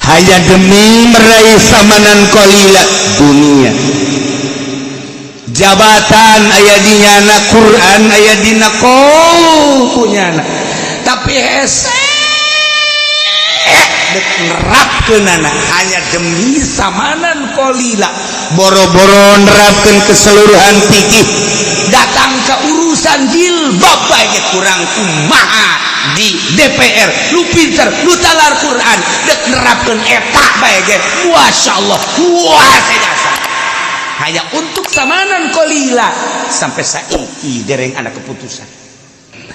hanya demi meraih samanan qalila dunia, jabatan aya dinyana, Quran aya dina punyana, tapi hese nerapkeunana hanya demi samanan qalila, boro-boro nerapkeun keseluruhan fikih, datang ke urusan jilbab bae kurang kumaha di DPR, lu pinter lu talar Quran dek nerapkeun eta bae ge masyaallah puasa jasa hanya untuk samanan qalila sampai saiki dereng anak keputusan.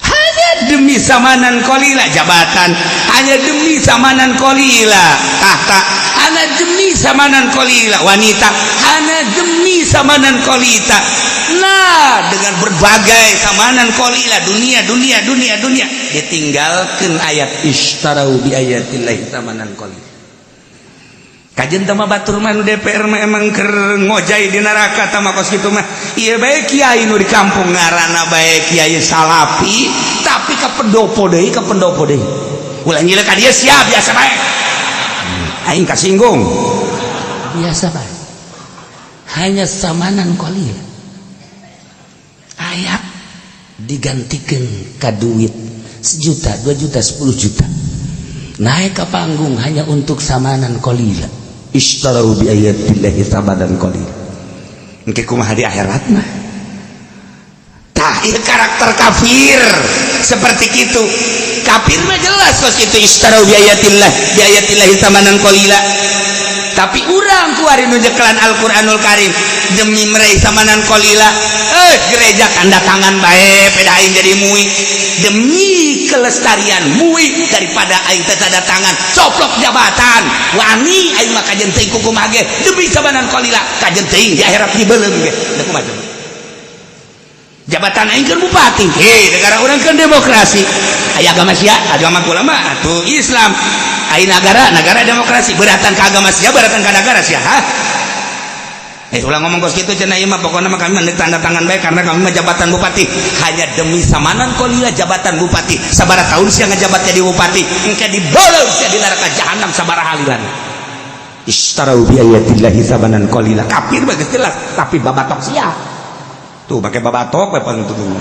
Hanya demi samanan qalila jabatan, hanya demi samanan qalila tahta, hanya demi samanan qalila wanita, hanya demi samanan qalila. Nah, dengan berbagai samanan qalila dunia ditinggalkan ayat ishtarau bi ayatillahi samanan qalila. Kajen tama batur mah DPR mah emang keur ngojai di neraka tama kos kitu mah. Ieu bae kiai nu di kampung ngaranna bae kiai salafi, tapi ka pendopo deui, ulah nyileuk ka dieu sia biasa bae. Aing kasinggung. Biasa bae. Hanya samanan qalil. Ayat digantikeun ka duit 1 juta, 2 juta, 10 juta. Naik ke panggung hanya untuk samanan qalila. Ishtarau bi ayatillahi samanan qalila. Engke kumaha di akhirat mah? Tah ieu karakter kafir seperti itu. Kafir mah jelas kos kitu ishtarau bi ayatillahi samanan qalila. Tapi urang kuari nu jekelan Al-Qur'anul Karim demi meraih samanan qalila, gereja kanda tangan bae peda aing jadi muih demi kelestarian muih daripada aing teh tanda tangan coplok jabatan wani aing mah kajen teuing kumaha ge demi samanan qalila kajen teuing di akhirat dibeuleum ge da kumaha jabatan aing keur bupati negara urang keur demokrasi aya agama sia agama ulama atuh Islam aya negara demokrasi beratan ke agama sia beratan ke negara sia ulah ngomong kos kitu cenah ieu mah pokona mah kami mendek tanda tangan bae karena kami mah jabatan bupati hanya demi samanan qalila jabatan bupati sabaraha taun sia ngajabat jadi bupati engke dibeuleum sia di neraka jahanam sabaraha halilan. Ishtarau bi ayatillahi samanan qalila kafir bae jelas tapi babatok sia tuh pakai babatok we pantutung